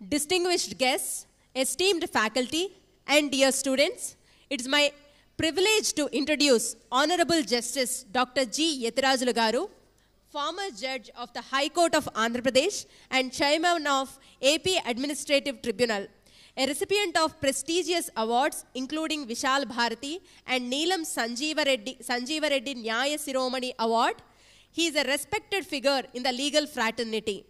distinguished guests, esteemed faculty, and dear students, it is my privilege to introduce Honorable Justice Dr. G. Yetirajulu Garu, former judge of the High Court of Andhra Pradesh and chairman of AP Administrative Tribunal, a recipient of prestigious awards including Vishal Bharati and Neelam Sanjeeva Reddy Nyaya Shiromani Award. He is a respected figure in the legal fraternity.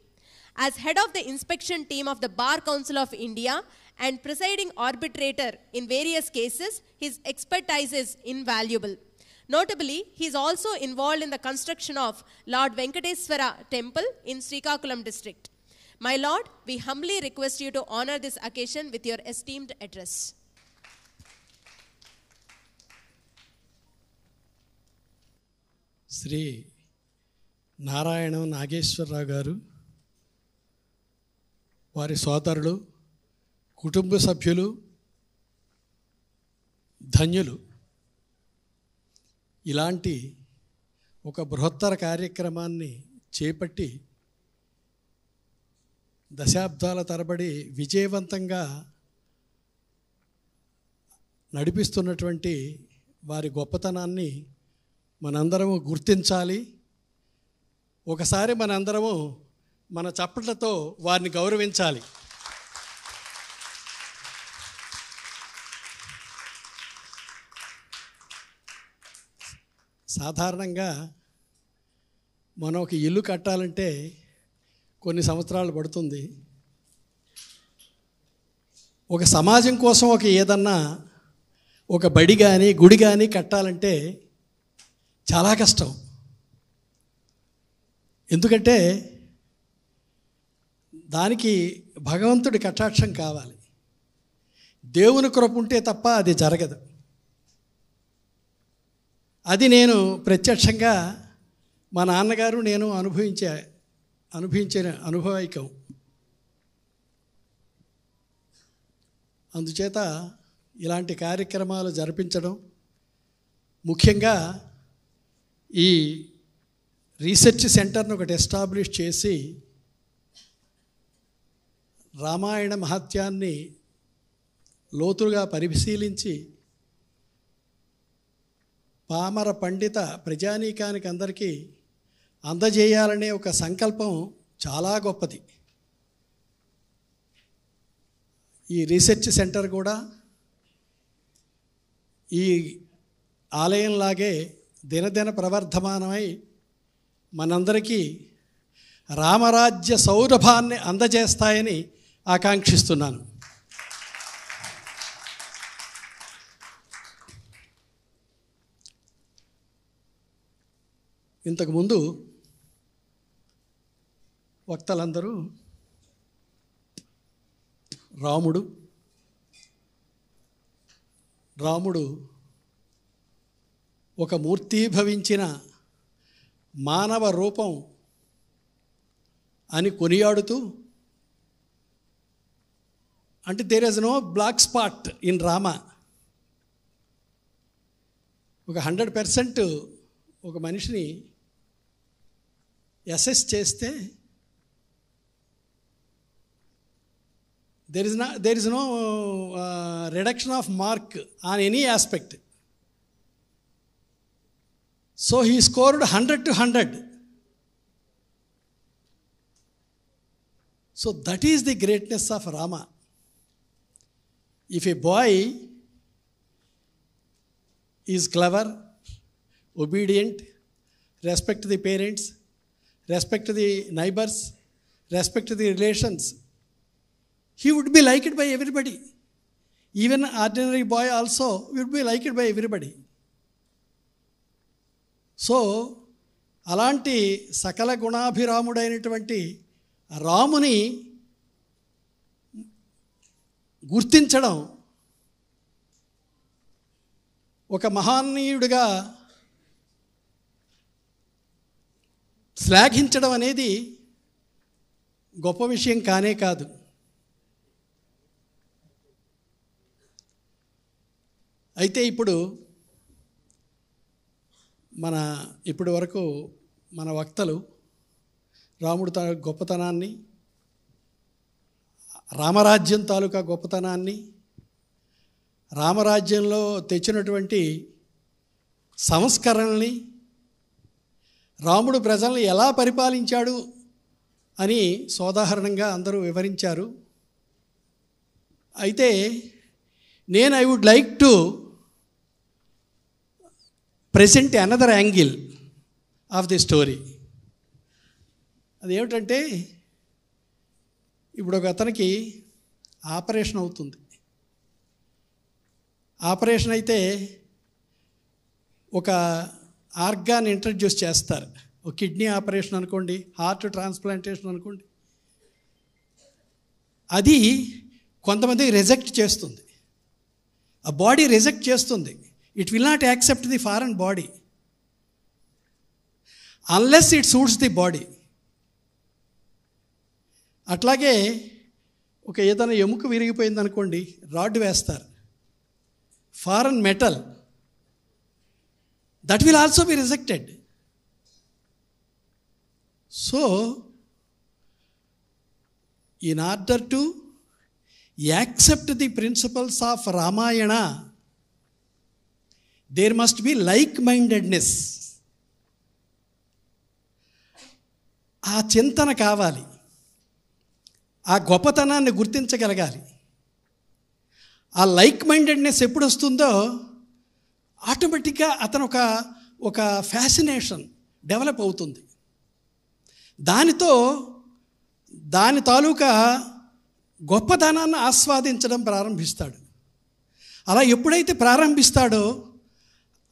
As head of the inspection team of the Bar Council of India and presiding arbitrator in various cases, his expertise is invaluable. Notably, he is also involved in the construction of Lord Venkateswara Temple in Srikakulam district. My Lord, we humbly request you to honor this occasion with your esteemed address. Sri Narayana Nageshwarrao garu, వారి సోదరులు, కుటుంబ సభ్యులు ధన్యులు. ఇలాంటి ఒక బృహత్తర కార్యక్రమాన్ని చేపట్టి దశాబ్దాల తరబడి విజయవంతంగా నడిపిస్తున్నటువంటి వారి గొప్పతనాన్ని మనందరము గుర్తించాలి. ఒకసారి మనందరము మన చప్పట్లతో వారిని గౌరవించాలి. సాధారణంగా మనం ఒక ఇల్లు కట్టాలంటే కొన్ని సంవత్సరాలు పడుతుంది. ఒక సమాజం కోసం ఒక ఏదన్నా ఒక బడి కానీ గుడి కానీ కట్టాలంటే చాలా కష్టం. ఎందుకంటే దానికి భగవంతుడి కటాక్షం కావాలి. దేవుని కృప ఉంటే తప్ప అది జరగదు. అది నేను ప్రత్యక్షంగా మా నాన్నగారు నేను అనుభవించిన అనుభవైకం. అందుచేత ఇలాంటి కార్యక్రమాలు జరిపించడం, ముఖ్యంగా ఈ రీసెర్చ్ సెంటర్ను ఒకటి ఎస్టాబ్లిష్ చేసి రామాయణ మహత్యాన్ని లోతుగా పరిశీలించి పామర పండిత ప్రజానీకానికి అందరికీ అందజేయాలనే ఒక సంకల్పం చాలా గొప్పది. ఈ రీసెర్చ్ సెంటర్ కూడా ఈ ఆలయంలాగే దినదిన ప్రవర్ధమానమై మనందరికీ రామరాజ్య సౌరభాన్ని అందజేస్తాయని ఆకాంక్షిస్తున్నాను. ఇంతకుముందు వక్తలందరూ రాముడు ఒక మూర్తీభవించిన మానవ రూపం అని కొనియాడుతూ, అంటే there is no black spot in Rama. ఒక 100% ఒక మనిషిని అసెస్ చేస్తే there is no reduction of mark on any aspect. So he scored 100 to 100. So that is the greatness of Rama. If a boy is clever, obedient, respect the parents, respect the neighbors, respect the relations, he would be liked by everybody. Even an ordinary boy also would be liked by everybody. So అలాంటి సకల గుణాభిరాముడైనటువంటి రాముని గుర్తించడం, ఒక మహానీయుడిగా శ్లాఘించడం అనేది గొప్ప విషయం కానే కాదు. అయితే ఇప్పటి వరకు మన వక్తలు రాముడి గొప్పతనాన్ని, రామరాజ్యం తాలూకా గొప్పతనాన్ని, రామరాజ్యంలో తెచ్చినటువంటి సంస్కరణల్ని, రాముడు ప్రజల్ని ఎలా పరిపాలించాడు అని సోదాహరణంగా అందరూ వివరించారు. అయితే నేను I would like to present another angle of the story. అదేమిటంటే, ఇప్పుడు ఒక అతనికి ఆపరేషన్ అవుతుంది. ఆపరేషన్ అయితే ఒక ఆర్గాన్ ఇంట్రడ్యూస్ చేస్తారు. ఒక కిడ్నీ ఆపరేషన్ అనుకోండి, హార్ట్ ట్రాన్స్ప్లాంటేషన్ అనుకోండి. అది కొంతమందికి రిజెక్ట్ చేస్తుంది, ఆ బాడీ రిజెక్ట్ చేస్తుంది. It will not accept the foreign body unless it suits the body. అట్లాగే ఒక ఏదైనా ఎముక విరిగిపోయింది అనుకోండి, రాడ్ వేస్తారు, foreign metal, that will also be rejected. So in order to accept the principles of Ramayana, there must be like-mindedness. ఆ చింతన కావాలి, ఆ గొప్పతనాన్ని గుర్తించగలగాలి. ఆ లైక్ మైండెడ్నెస్ ఎప్పుడు వస్తుందో ఆటోమేటిక్గా అతను ఒక ఫ్యాసినేషన్ డెవలప్ అవుతుంది. దానితో దాని తాలూకా గొప్పతనాన్ని ఆస్వాదించడం ప్రారంభిస్తాడు. అలా ఎప్పుడైతే ప్రారంభిస్తాడో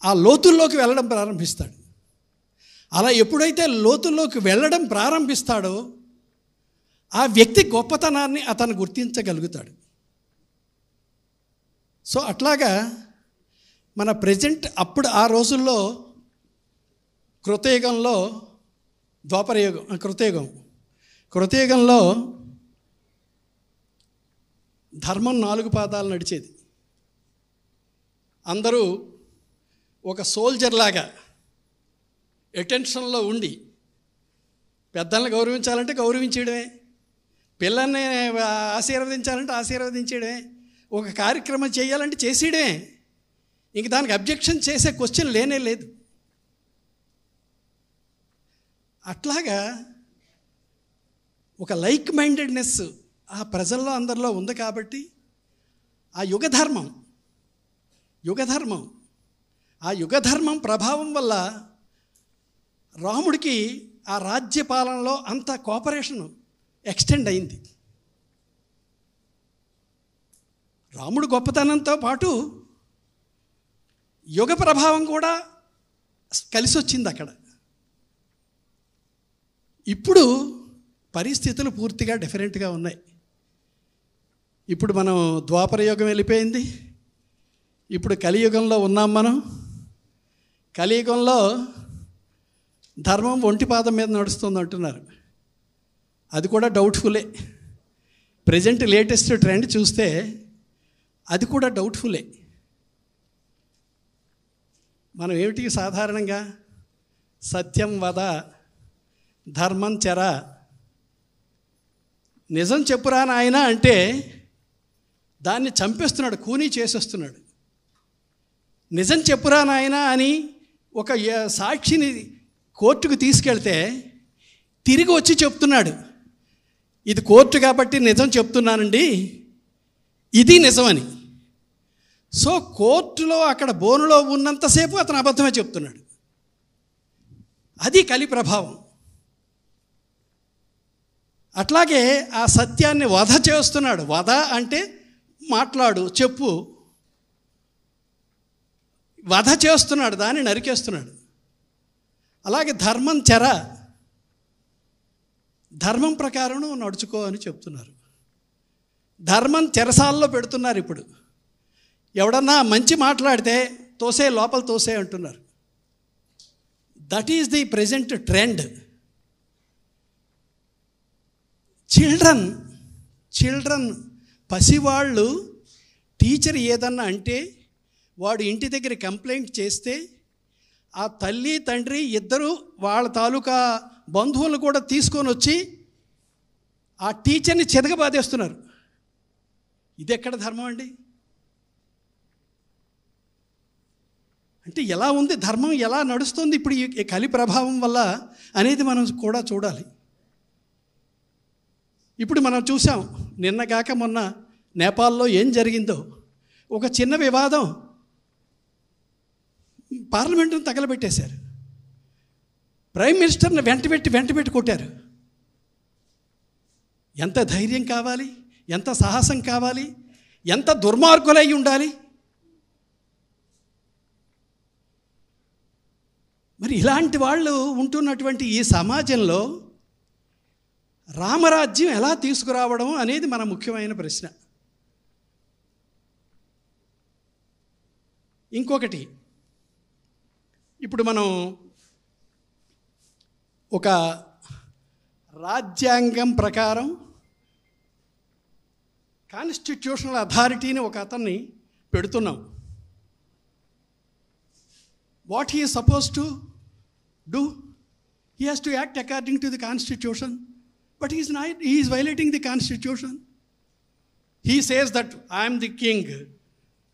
ఆ లోతుల్లోకి వెళ్ళడం ప్రారంభిస్తాడు. అలా ఎప్పుడైతే లోతుల్లోకి వెళ్ళడం ప్రారంభిస్తాడో ఆ వ్యక్తి గొప్పతనాన్ని అతను గుర్తించగలుగుతాడు. సో అట్లాగా మన ప్రజెంట్ అప్పుడు ఆ రోజుల్లో కృతయుగంలో, ద్వాపరయుగం, కృతయుగంలో ధర్మం 4 పాదాలు నడిచేది. అందరూ ఒక సోల్జర్ లాగా అటెన్షన్లో ఉండి పెద్దల్ని గౌరవించాలంటే గౌరవించడమే, పిల్లల్ని ఆశీర్వదించాలంటే ఆశీర్వదించడమే, ఒక కార్యక్రమం చేయాలంటే చేసేయడమే. ఇంక దానికి అబ్జెక్షన్ చేసే క్వశ్చన్ లేనే లేదు. అట్లాగా ఒక లైక్ మైండెడ్నెస్ ఆ ప్రజల్లో అందరిలో ఉంది. కాబట్టి ఆ యుగధర్మం ప్రభావం వల్ల రాముడికి ఆ రాజ్యపాలనలో అంత కోఆపరేషన్ ఎక్స్టెండ్ అయింది. రాముడు గొప్పతనంతో పాటు యుగ ప్రభావం కూడా కలిసి వచ్చింది అక్కడ. ఇప్పుడు పరిస్థితులు పూర్తిగా డిఫరెంట్గా ఉన్నాయి. ఇప్పుడు మనం ద్వాపర యుగం వెళ్ళిపోయింది, ఇప్పుడు కలియుగంలో ఉన్నాం మనం. కలియుగంలో ధర్మం ఒంటి పాదం మీద నడుస్తుంది అంటున్నారు. అది కూడా డౌట్ఫుల్లే. ప్రజెంట్ లేటెస్ట్ ట్రెండ్ చూస్తే అది కూడా డౌట్ఫుల్లే. మనం ఏమిటి సాధారణంగా సత్యం వద, ధర్మం చెర, నిజం చెప్పురా నాయన అంటే దాన్ని చంపేస్తున్నాడు, కూనీ చేసేస్తున్నాడు. నిజం చెప్పురా నాయన అని ఒక సాక్షిని కోర్టుకు తీసుకెళ్తే తిరిగి వచ్చి చెప్తున్నాడు, ఇది కోర్టు కాబట్టి నిజం చెప్తున్నానండి, ఇది నిజమని. సో కోర్టులో అక్కడ బోనులో ఉన్నంతసేపు అతను అబద్ధమే చెప్తున్నాడు. అది కలి ప్రభావం. అట్లాగే ఆ సత్యాన్ని వధ చేస్తున్నాడు. వధ అంటే మాట్లాడు, చెప్పు. వధ చేస్తున్నాడు, దాన్ని నరికేస్తున్నాడు. అలాగే ధర్మం చెర, ధర్మం ప్రకారం నడుచుకో అని చెప్తున్నారు. ధర్మం చెరసాల్లో పెడుతున్నారు. ఇప్పుడు ఎవడన్నా మంచి మాట్లాడితే తోసే, లోపల తోసే అంటున్నారు. That is the present trend. Children పసివాళ్ళు టీచర్ ఏదన్నా అంటే వాడు ఇంటి దగ్గర కంప్లైంట్ చేస్తే ఆ తల్లి తండ్రి ఇద్దరు వాళ్ళ తాలూకా బంధువులు కూడా తీసుకొని వచ్చి ఆ టీచర్ని చెదగబాదేస్తున్నారు. ఇది ఎక్కడ ధర్మం అండి? అంటే ఎలా ఉంది ధర్మం, ఎలా నడుస్తుంది ఇప్పుడు ఈ కలి ప్రభావం వల్ల అనేది మనం కూడా చూడాలి. ఇప్పుడు మనం చూసాం, నిన్నగాక మొన్న నేపాల్లో ఏం జరిగిందో. ఒక చిన్న వివాదం పార్లమెంటును తగలబెట్టేశారు. ప్రైమ్ మినిస్టర్ని వెంటబెట్టి కొట్టారు. ఎంత ధైర్యం కావాలి, ఎంత సాహసం కావాలి, ఎంత దుర్మార్గులై ఉండాలి. మరి ఇలాంటి వాళ్ళు ఉంటున్నటువంటి ఈ సమాజంలో రామరాజ్యం ఎలా తీసుకురావడం అనేది మన ముఖ్యమైన ప్రశ్న. ఇంకొకటి, ఇప్పుడు మనం ఒక రాజ్యాంగం ప్రకారం కాన్స్టిట్యూషనల్ అథారిటీని ఒక అతన్ని పెడుతున్నాం. What he is suppose to do? He has to act according to the constitution, but he is violating the constitution. He says that I am the king.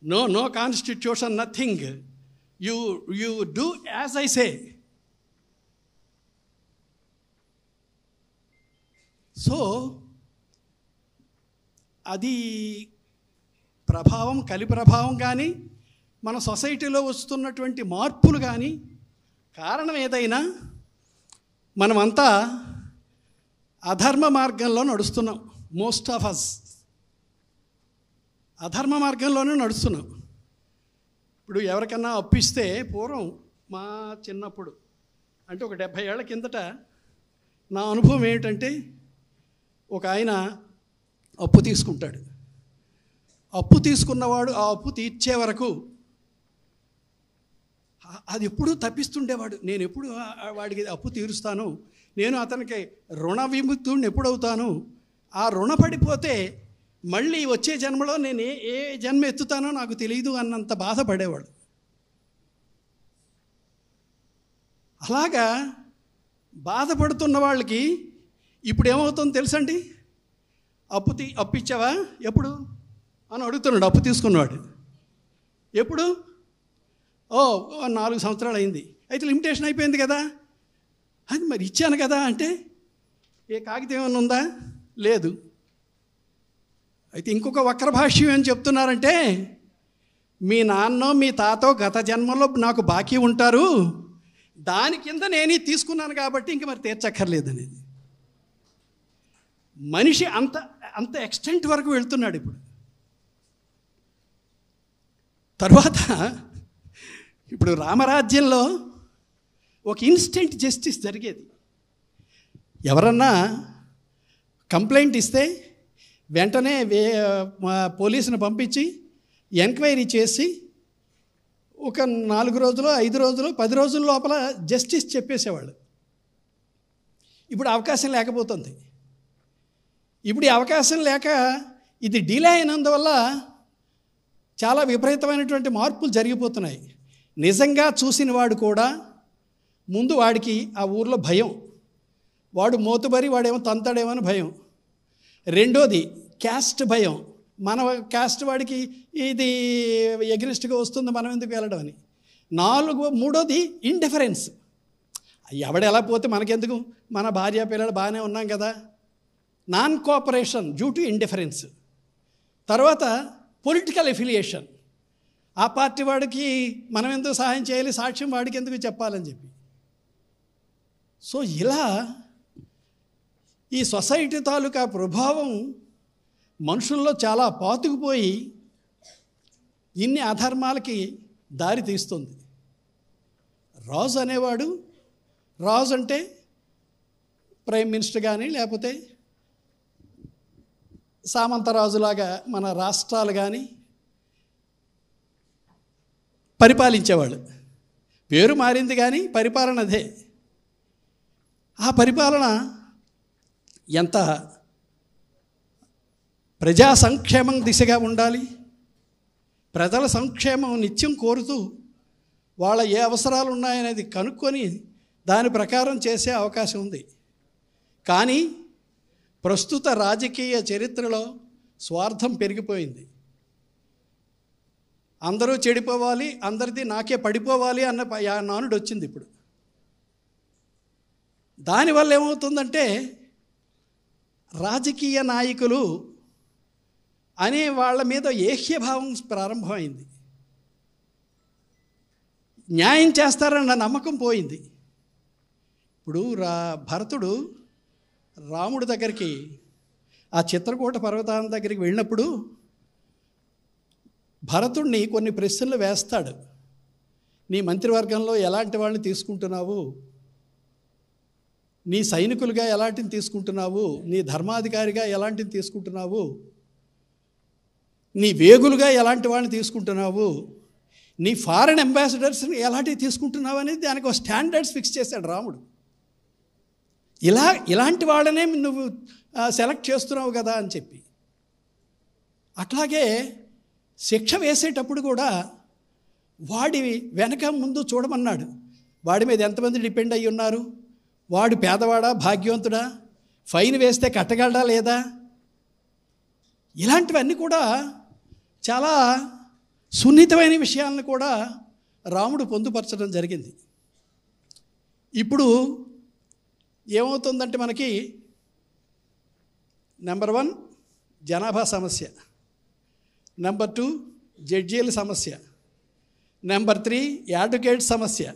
No constitution, nothing. You do as I say. So అది ప్రభావం, కలి ప్రభావం కానీ మన సొసైటీలో వస్తున్నటువంటి మార్పులు కానీ కారణం ఏదైనా మనమంతా అధర్మ మార్గంలో నడుస్తున్నాం. మోస్ట్ ఆఫ్ అస్ అధర్మ మార్గంలోనే నడుస్తున్నాం. ఇప్పుడు ఎవరికన్నా అప్పిస్తే, పూర్వం మా చిన్నప్పుడు అంటే ఒక 70 ఏళ్ల కిందట నా అనుభవం ఏమిటంటే, ఒక ఆయన అప్పు తీసుకుంటాడు. అప్పు తీసుకున్నవాడు ఆ అప్పు తీర్చే వరకు అది ఎప్పుడూ తప్పిస్తుండేవాడు. నేను ఎప్పుడు వాడికి అప్పు తీరుస్తాను, నేను అతనికి రుణ విముక్తుడిని ఎప్పుడవుతాను, ఆ రుణపడిపోతే మళ్ళీ వచ్చే జన్మలో నేను ఏ జన్మ ఎత్తుతానో నాకు తెలియదు అన్నంత బాధపడేవాడు. అలాగా బాధపడుతున్న వాళ్ళకి ఇప్పుడు ఏమవుతుందో తెలుసండి? అప్పు ఇచ్చావా ఎప్పుడు అని అడుగుతున్నాడు. అప్పు తీసుకున్నవాడు ఎప్పుడు? 4 సంవత్సరాలు అయింది. అయితే లిమిటేషన్ అయిపోయింది కదా. అది మరి ఇచ్చాను కదా అంటే, ఏ కాగితం ఏమైనా ఉందా? లేదు. అయితే ఇంకొక వక్ర భాష్యం ఏం చెప్తున్నారంటే, మీ నాన్నో మీ తాతో గత జన్మలో నాకు బాకీ ఉంటారు, దాని కింద నేను తీసుకున్నాను కాబట్టి ఇంక మరి తీర్చక్కర్లేదనేది. మనిషి అంత ఎక్స్టెంట్ వరకు వెళ్తున్నాడు ఇప్పుడు. తర్వాత ఇప్పుడు రామరాజ్యంలో ఒక ఇన్స్టెంట్ జస్టిస్ జరిగేది. ఎవరన్నా కంప్లైంట్ ఇస్తే వెంటనే పోలీసుని పంపించి ఎంక్వైరీ చేసి ఒక 4 రోజులు, 5 రోజులు, 10 రోజుల లోపల జస్టిస్ చెప్పేసేవాళ్ళు. ఇప్పుడు అవకాశం లేకపోతుంది. ఇప్పుడు ఈ అవకాశం లేక ఇది డిలే అయినందువల్ల చాలా విపరీతమైనటువంటి మార్పులు జరిగిపోతున్నాయి. నిజంగా చూసిన వాడు కూడా ముందు వాడికి ఆ ఊర్లో భయం, వాడు మోతుబరి, వాడేమో తంతాడేమో అని భయం. రెండోది క్యాస్ట్ భయం, మన క్యాస్ట్ వాడికి ఇది ఎగ్నెస్ట్గా వస్తుంది, మనం ఎందుకు వెళ్ళడం అని. మూడోది ఇండిఫరెన్స్, ఎవడు ఎలా పోతే మనకెందుకు, మన భార్య పిల్లలు బాగానే ఉన్నాం కదా. Non cooperation due to indifference. తర్వాత పొలిటికల్ ఎఫిలియేషన్, ఆ పార్టీ వాడికి మనం ఎందుకు సహాయం చేయాలి, సాక్ష్యం వాడికి ఎందుకు చెప్పాలని చెప్పి. సో ఇలా ఈ సొసైటీ తాలూకా ప్రభావం మనుషుల్లో చాలా పాతుకుపోయి ఇన్ని అధర్మాలకి దారి తీస్తుంది. రాజు అనేవాడు, రాజు అంటే ప్రైమ్ మినిస్టర్ కానీ లేకపోతే సామంతరాజులాగా మన రాష్ట్రాలు కానీ పరిపాలించేవాళ్ళు. పేరు మారింది కానీ పరిపాలన అదే. ఆ పరిపాలన ఎంత ప్రజా సంక్షేమం దిశగా ఉండాలి, ప్రజల సంక్షేమం నిత్యం కోరుతూ వాళ్ళ ఏ అవసరాలు ఉన్నాయనేది కనుక్కొని దాని ప్రకారం చేసే అవకాశం ఉంది. కానీ ప్రస్తుత రాజకీయ చరిత్రలో స్వార్థం పెరిగిపోయింది. అందరూ చెడిపోవాలి, అందరిది నాకే పడిపోవాలి అన్న నానుడు వచ్చింది ఇప్పుడు. దానివల్ల ఏమవుతుందంటే రాజకీయ నాయకులు అనే వాళ్ళ మీద ఏహ్యభావం ప్రారంభమైంది. న్యాయం చేస్తారన్న నమ్మకం పోయింది. ఇప్పుడు భరతుడు రాముడి దగ్గరికి, ఆ చిత్రకూట పర్వతాల దగ్గరికి వెళ్ళినప్పుడు భరతుడిని కొన్ని ప్రశ్నలు వేస్తాడు. నీ మంత్రివర్గంలో ఎలాంటి వాళ్ళని తీసుకుంటున్నావు, నీ సైనికులుగా ఎలాంటిని తీసుకుంటున్నావు, నీ ధర్మాధికారిగా ఎలాంటిని తీసుకుంటున్నావు, నీ వేగులుగా ఎలాంటి వాళ్ళని తీసుకుంటున్నావు, నీ ఫారెన్ అంబాసిడర్స్ని ఎలాంటివి తీసుకుంటున్నావు అనేది దానికి ఒక స్టాండర్డ్స్ ఫిక్స్ చేశాడు రాముడు. ఇలాంటి వాళ్ళనే నువ్వు సెలెక్ట్ చేస్తున్నావు కదా అని చెప్పి. అట్లాగే శిక్ష వేసేటప్పుడు కూడా వాడి వెనక ముందు చూడమన్నాడు. వాడి మీద ఎంతమంది డిపెండ్ అయ్యి ఉన్నారు, వాడు పేదవాడా భాగ్యవంతుడా, ఫైన్ వేస్తే కట్టగలడా లేదా, ఇలాంటివన్నీ కూడా చాలా సున్నితమైన విషయాలను కూడా రాముడు పొందుపరచడం జరిగింది. ఇప్పుడు ఏమవుతుందంటే మనకి నెంబర్ 1 జనాభా సమస్య, నెంబర్ 2 జడ్జీల సమస్య, నెంబర్ 3 అడ్వకేట్ సమస్య,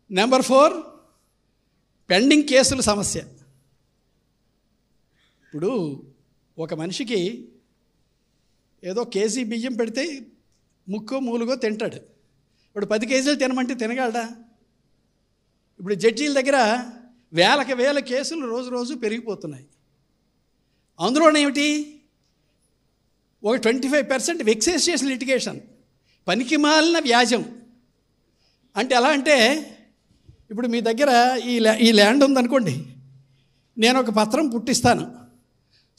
నెంబర్ 4 పెండింగ్ కేసుల సమస్య. ఇప్పుడు ఒక మనిషికి ఏదో కేజీ బియ్యం పెడితే ముక్కో మూలుగో తింటాడు. ఇప్పుడు 10 కేజీలు తినమంటే తినగలడా? ఇప్పుడు జడ్జీల దగ్గర వేల కేసులు రోజు పెరిగిపోతున్నాయి. అందులోనేమిటి, ఒక 25% వెక్సేషియస్ లిటిగేషన్, పనికిమాలిన వ్యాజ్యం. అంటే ఎలా అంటే, ఇప్పుడు మీ దగ్గర ఈ ల్యాండ్ ఉందనుకోండి, నేను ఒక పత్రం పుట్టిస్తాను,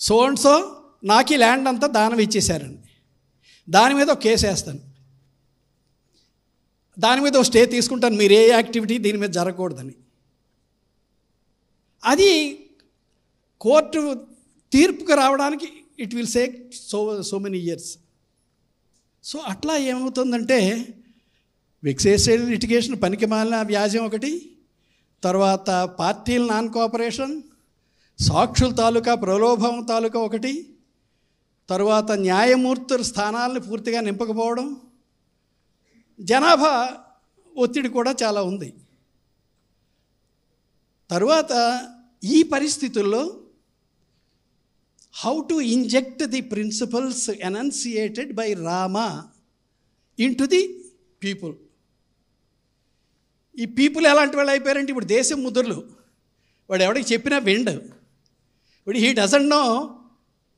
సో అండ్ సో నాకు ఈ ల్యాండ్ అంతా దానం ఇచ్చేశారని, దాని మీద ఒక కేసు వేస్తాను, దాని మీద ఒక స్టే తీసుకుంటాను, మీరు ఏ యాక్టివిటీ దీని మీద జరగకూడదని. అది కోర్టు తీర్పుకు రావడానికి it will take so many years. So అట్లా ఏమవుతుందంటే వెక్సేషియస్ లిటిగేషన్, పనికిమాలిన వ్యాజ్యం ఒకటి, తర్వాత పార్టీల నాన్ కోఆపరేషన్, సాక్షుల తాలూకా ప్రలోభం తాలూకా ఒకటి, తరువాత న్యాయమూర్తుల స్థానాలను పూర్తిగా నింపకపోవడం, జనాభా ఒత్తిడి కూడా చాలా ఉంది. తరువాత ఈ పరిస్థితుల్లో how to inject the principles enunciated by Rama into the people. ఈ పీపుల్ ఎలాంటి వాళ్ళు అయిపోయారంటే ఇప్పుడు దేశం ముద్రలు, వాడు ఎవడికి చెప్పినా విండు. ఇప్పుడు he doesn't know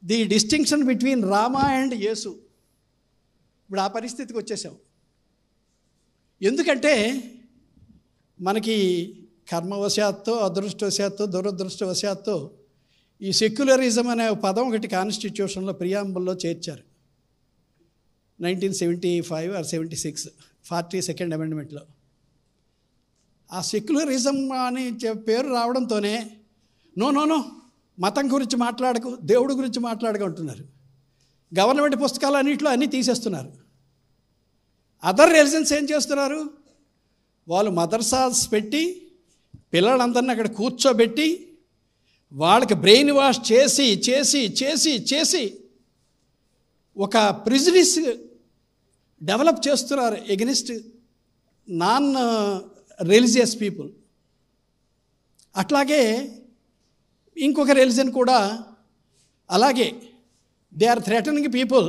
the distinction between Rama and Yesu. ఇప్పుడు ఆ పరిస్థితికి వచ్చేసాం. ఎందుకంటే మనకి కర్మవశాత్తు, అదృష్టవశాత్తు, దురదృష్టవశాత్తు ఈ సెక్యులరిజం అనే పదం ఒకటి కాన్స్టిట్యూషన్లో ప్రియాంబుల్లో చేర్చారు 1975 or 76 42nd అమెండ్మెంట్లో. ఆ సెక్యులరిజం అని పేరు రావడంతోనే నో మతం గురించి మాట్లాడకు, దేవుడి గురించి మాట్లాడకు అంటున్నారు. గవర్నమెంట్ పుస్తకాలు అన్నింటిలో అన్నీ తీసేస్తున్నారు. అదర్ రిలీజన్స్ ఏం చేస్తున్నారు, వాళ్ళు మదర్సాస్ పెట్టి పిల్లలందరినీ అక్కడ కూర్చోబెట్టి వాళ్ళకి బ్రెయిన్ వాష్ చేసి చేసి చేసి చేసి ఒక ప్రిజుడిస్ డెవలప్ చేస్తున్నారు ఎగెనిస్ట్ నాన్ రిలీజియస్ పీపుల్. అట్లాగే ఇంకొక రిలీజన్ కూడా అలాగే they are threatening people,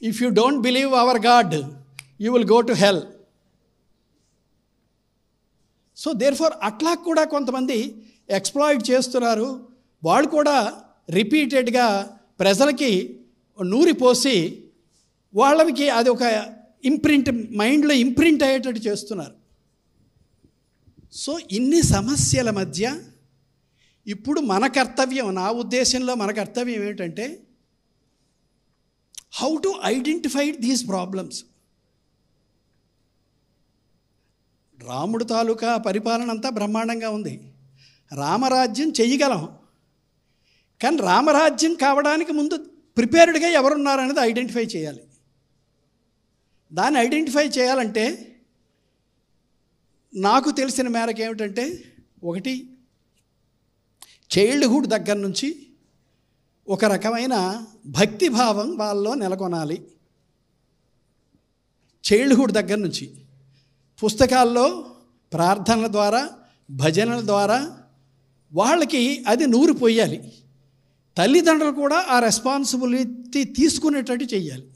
if you don't believe our god you will go to hell. So therefore అట్లా కూడా కొంతమంది ఎక్స్ప్లాయిట్ చేస్తున్నారు. వాళ్ళు కూడా రిపీటెడ్గా ప్రజలకి నూరిపోసి వాళ్ళకి అది ఒక మైండ్లో ఇంప్రింట్ అయ్యేటట్టు చేస్తున్నారు. సో ఇన్ని సమస్యల మధ్య ఇప్పుడు మన కర్తవ్యం, నా ఉద్దేశంలో మన కర్తవ్యం ఏమిటంటే how to identify these problems. రాముడు తాలూకా పరిపాలన అంతా బ్రహ్మాండంగా ఉంది, రామరాజ్యం చెయ్యగలం. కానీ రామరాజ్యం కావడానికి ముందు ప్రిపేర్డ్గా ఎవరున్నారనేది ఐడెంటిఫై చేయాలి. దాన్ని ఐడెంటిఫై చేయాలంటే నాకు తెలిసిన మేరకు ఏమిటంటే, ఒకటి, చైల్డ్హుడ్ దగ్గర నుంచి ఒక రకమైన భక్తిభావం వాళ్ళలో నెలకొనాలి. చైల్డ్హుడ్ దగ్గర నుంచి పుస్తకాల్లో ప్రార్థనల ద్వారా, భజనల ద్వారా వాళ్ళకి అది నూరు పోయాలి. తల్లిదండ్రులు కూడా ఆ రెస్పాన్సిబిలిటీ తీసుకునేటట్టు చెయ్యాలి.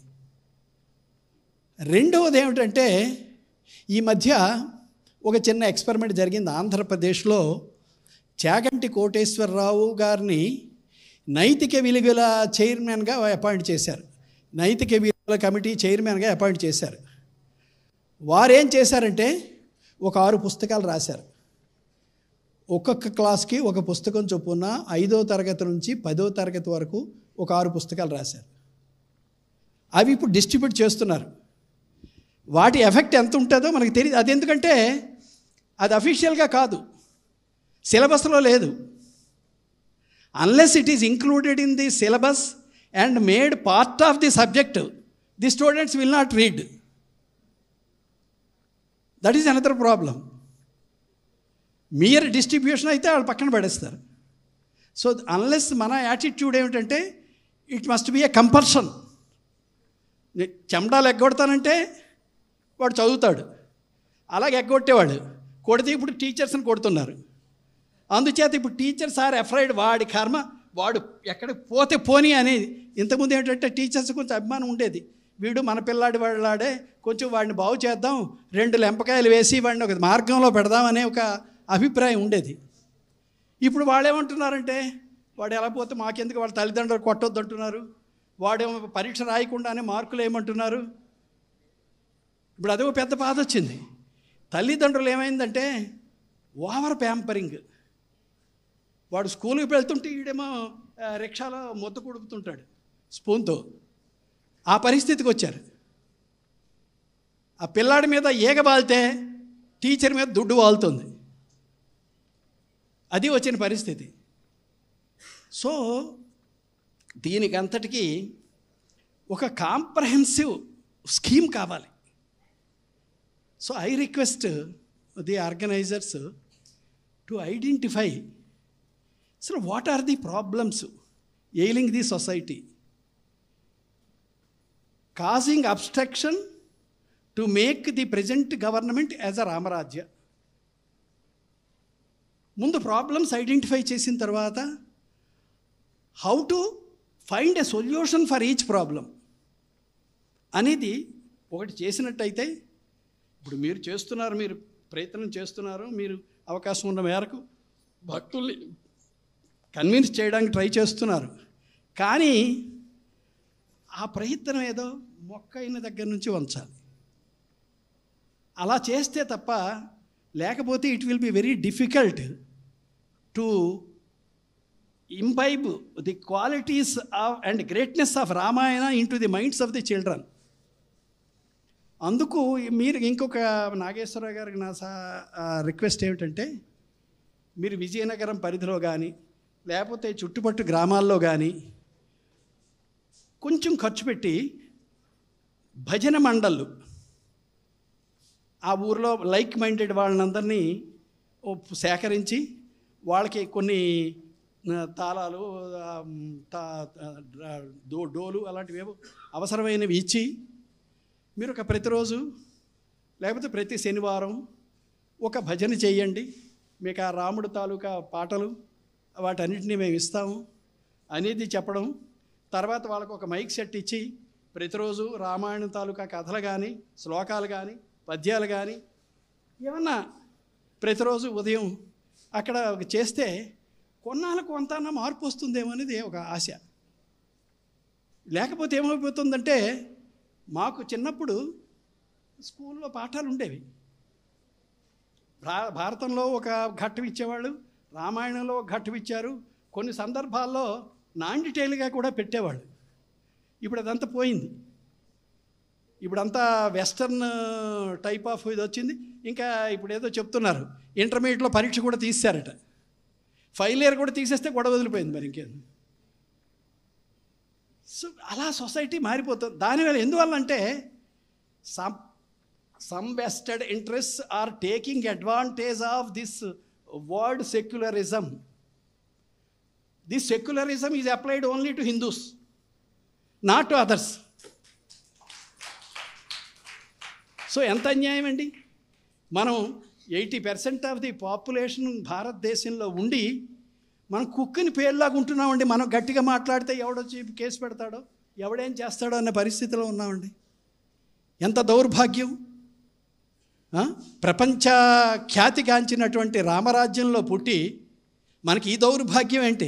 రెండవది ఏమిటంటే, ఈ మధ్య ఒక చిన్న ఎక్స్పెరిమెంట్ జరిగింది ఆంధ్రప్రదేశ్లో. చాగంటి కోటేశ్వరరావు గారిని నైతిక విలువల చైర్మన్గా అపాయింట్ చేశారు. నైతిక విలువల కమిటీ చైర్మన్గా అపాయింట్ చేశారు. వారేం చేశారంటే, ఒక 6 పుస్తకాలు రాశారు. ఒక్కొక్క క్లాస్కి ఒక పుస్తకం చొప్పున 5వ తరగతి నుంచి 10వ తరగతి వరకు ఒక 6 పుస్తకాలు రాశారు. అవి ఇప్పుడు డిస్ట్రిబ్యూట్ చేస్తున్నారు. వాటి ఎఫెక్ట్ ఎంత ఉంటుందో మనకు తెలియదు. అది ఎందుకంటే అది అఫీషియల్గా కాదు, సిలబస్లో లేదు. Unless it is included in the syllabus and made part of the subject, the students will not read. That is another problem. Mere distribution అయితే వాళ్ళు పక్కన పడేస్తారు. సో అన్లెస్ మన యాటిట్యూడ్ ఏమిటంటే, it must be a compulsion. చెమడాలు ఎగ్గొడతానంటే వాడు చదువుతాడు, అలాగే ఎగ్గొట్టేవాడు. కొడితే ఇప్పుడు టీచర్స్ని కొడుతున్నారు. అందుచేత ఇప్పుడు టీచర్స్ ఆర్ అఫ్రైడ్, వాడి కర్మ వాడు ఎక్కడికి పోతే పోనీ అనేది. ఇంతకుముందు ఏంటంటే టీచర్స్ కొంచెం అభిమానం ఉండేది. వీడు మన పిల్లాడి వాళ్ళాడే, కొంచెం వాడిని బాగు చేద్దాం, 2 లెంపకాయలు వేసి వాడిని ఒక మార్గంలో పెడదాం అనే ఒక అభిప్రాయం ఉండేది. ఇప్పుడు వాళ్ళేమంటున్నారంటే, వాడు ఎలా పోతే మాకెందుకు, వాళ్ళ తల్లిదండ్రులు కొట్టొద్దు అంటున్నారు. వాడేమో పరీక్ష రాయకుండానే మార్కులు ఏమంటున్నారు. ఇప్పుడు అదే పెద్ద బాధ వచ్చింది. తల్లిదండ్రులు ఏమైందంటే ఓవర్ ప్యాంపరింగ్. వాడు స్కూల్కి వెళ్తుంటే ఈడేమో రిక్షాలో ముద్ద కొడుకుతుంటాడు స్పూన్తో. ఆ పరిస్థితికి వచ్చారు. ఆ పిల్లాడి మీద ఈగ వాలితే టీచర్ మీద దుడ్డు వాలుతుంది. అది వచ్చిన పరిస్థితి. సో దీనికి అంతటికీ ఒక కాంప్రహెన్సివ్ స్కీమ్ కావాలి. So I request the organisers to identify so what are the problems ailing the society, causing obstruction to make the present government as a Ramarajya. ముందు ప్రాబ్లమ్స్ ఐడెంటిఫై చేసిన తర్వాత how to find a solution for each problem అనేది ఒకటి చేసినట్టయితే, ఇప్పుడు మీరు చేస్తున్నారు, మీరు ప్రయత్నం చేస్తున్నారు, మీరు అవకాశం ఉన్న మేరకు భక్తుల్ని కన్విన్స్ చేయడానికి ట్రై చేస్తున్నారు. కానీ ఆ ప్రయత్నం ఏదో మొక్కైన దగ్గర నుంచి వంచాలి. అలా చేస్తే తప్ప, లేకపోతే it will be very difficult to imbibe the qualities of and greatness of Ramayana into the minds of the children. అందుకు మీరు ఇంకొక నాగేశ్వరరావు గారికి నా రిక్వెస్ట్ ఏమిటంటే, మీరు విజయనగరం పరిధిలో కానీ లేకపోతే చుట్టుపట్టు గ్రామాల్లో కానీ కొంచెం ఖర్చు పెట్టి భజన మండళ్ళు, ఆ ఊరిలో లైక్ మైండెడ్ వాళ్ళందరినీ సేకరించి వాళ్ళకి కొన్ని తాళాలు, డోలు అలాంటివి అవసరమైనవి ఇచ్చి, మీరు ఒక ప్రతిరోజు లేకపోతే ప్రతి శనివారం ఒక భజన చేయండి, మీకు ఆ రాముడు తాలూకా పాటలు వాటన్నిటినీ మేము ఇస్తాము అనేది చెప్పడం. తర్వాత వాళ్ళకు ఒక మైక్ సెట్ ఇచ్చి ప్రతిరోజు రామాయణం తాలూకా కథలు కానీ శ్లోకాలు కానీ పద్యాలు కానీ ఏమన్నా ప్రతిరోజు ఉదయం అక్కడ చేస్తే కొన్నాళ్ళకు కొంత మార్పు వస్తుందేమో అనేది ఒక ఆశ. లేకపోతే ఏమైపోతుందంటే, మాకు చిన్నప్పుడు స్కూల్లో పాఠాలు ఉండేవి. భారతంలో ఒక ఘట్టం ఇచ్చేవాళ్ళు, రామాయణంలో ఒక ఘట్టం ఇచ్చారు, కొన్ని సందర్భాల్లో నాన్ డీటెయిల్గా కూడా పెట్టేవాళ్ళు. ఇప్పుడు అదంతా పోయింది. ఇప్పుడంతా వెస్టర్న్ టైప్ ఆఫ్ ఇది వచ్చింది. ఇంకా ఇప్పుడు ఏదో చెప్తున్నారు, ఇంటర్మీడియట్లో పరీక్ష కూడా తీశారట. ఫైల్ ఇయర్ కూడా తీసేస్తే గొడవ వదిలిపోయింది. మరి ఇంకేం. సో అలా సొసైటీ మారిపోతుంది. దానివల్ల ఎందువల్ల అంటే some vested interests are taking advantage of this word secularism. This secularism is applied only to Hindus, not to others. So ఎంత అన్యాయం అండి. మనం 80% ఆఫ్ ది పాపులేషన్ భారతదేశంలో ఉండి మనం కుక్కని పేర్లాగా ఉంటున్నామండి. మనం గట్టిగా మాట్లాడితే ఎవడొచ్చి కేసు పెడతాడో, ఎవడేం చేస్తాడో అనే పరిస్థితిలో ఉన్నామండి. ఎంత దౌర్భాగ్యం. ప్రపంచ ఖ్యాతిగాంచినటువంటి రామరాజ్యంలో పుట్టి మనకి ఈ దౌర్భాగ్యం ఏంటి?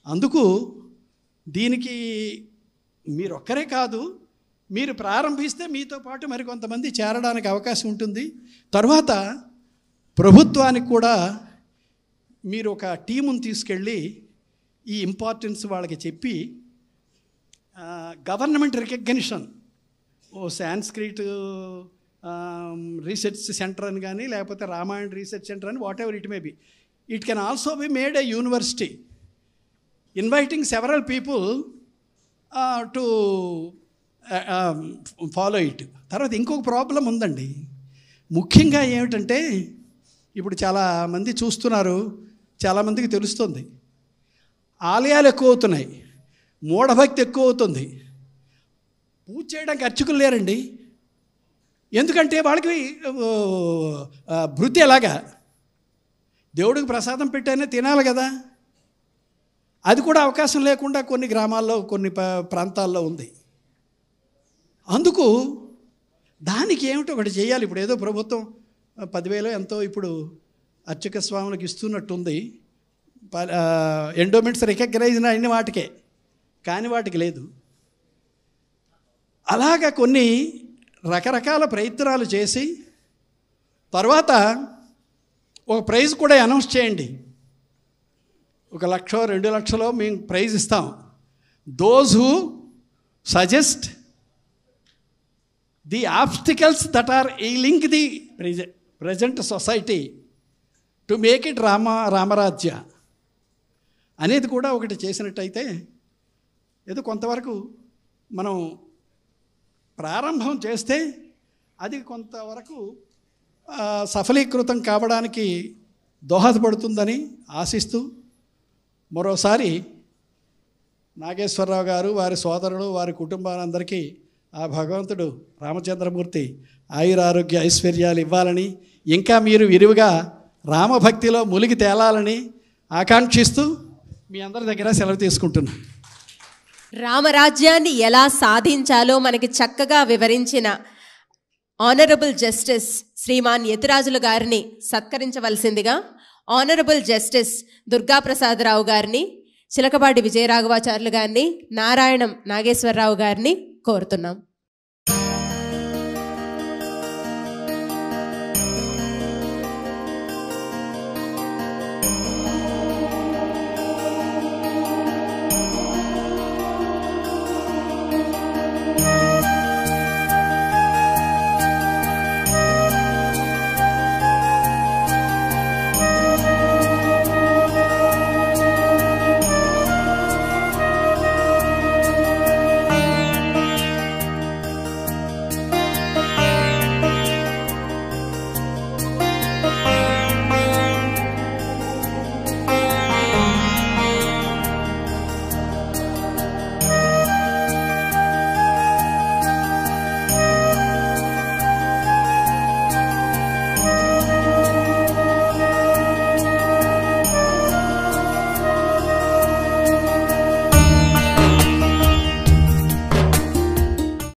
అందుకు దీనికి మీరొక్కరే కాదు, మీరు ప్రారంభిస్తే మీతో పాటు మరికొంతమంది చేరడానికి అవకాశం ఉంటుంది. తర్వాత ప్రభుత్వానికి కూడా మీరు ఒక టీమును తీసుకెళ్ళి ఈ ఇంపార్టెన్స్ వాళ్ళకి చెప్పి government recognition, Sanskrit research centre అని కానీ, లేకపోతే రామాయణ రీసెర్చ్ సెంటర్ అని, what ever it may be, it can also be made A university inviting several people to follow it. తర్వాత ఇంకొక ప్రాబ్లం ఉందండి. ముఖ్యంగా ఏమిటంటే, ఇప్పుడు చాలామంది చూస్తున్నారు, చాలామందికి తెలుస్తుంది, ఆలయాలు ఎక్కువ అవుతున్నాయి, మూఢభక్తి ఎక్కువ అవుతుంది. పూజ చేయడానికి అర్చకులు లేరండి. ఎందుకంటే వాళ్ళకి భృతి ఎలాగా, దేవుడికి ప్రసాదం పెట్టైనా తినాలి కదా, అది కూడా అవకాశం లేకుండా కొన్ని గ్రామాల్లో, కొన్ని ప్రాంతాల్లో ఉంది. అందుకు దానికి ఏమిటో ఒకటి చేయాలి. ఇప్పుడు ఏదో ప్రభుత్వం 10,000 ఎంతో ఇప్పుడు అర్చక స్వాములకు ఇస్తున్నట్టుంది. ఎండోమెంట్స్ రికగ్నైజ్ అయిన వాటికే, కాని వాటికి లేదు. అలాగా కొన్ని రకరకాల ప్రయత్నాలు చేసి తర్వాత ఒక ప్రైజ్ కూడా అనౌన్స్ చేయండి. 1,00,000 2,00,000 మేము ప్రైజ్ ఇస్తాం. Those who suggest the obstacles that are ailing the present society to make it Ramrajya అనేది కూడా ఒకటి చేసినట్టయితే ఏదో కొంతవరకు మనం ప్రారంభం చేస్తే అది కొంతవరకు సఫలీకృతం కావడానికి దోహదపడుతుందని ఆశిస్తూ, మరోసారి నాగేశ్వరరావు గారు, వారి సోదరుడు, వారి కుటుంబాలందరికీ ఆ భగవంతుడు రామచంద్రమూర్తి ఆయురారోగ్య ఐశ్వర్యాలు ఇవ్వాలని, ఇంకా మీరు విరివిగా రామభక్తిలో మునిగి తేలాలని ఆకాంక్షిస్తూ మీ అందరి దగ్గర సెలవు తీసుకుంటున్నాను. రామరాజ్యాన్ని ఎలా సాధించాలో మనకి చక్కగా వివరించిన ఆనరబుల్ జస్టిస్ శ్రీమాన్ యతిరాజులు గారిని సత్కరించవలసిందిగా ఆనరబుల్ జస్టిస్ దుర్గాప్రసాదరావు గారిని, చిలకపాటి విజయరాఘవాచార్యులు గారిని, నారాయణం నాగేశ్వరరావు గారిని కోరుతున్నాం.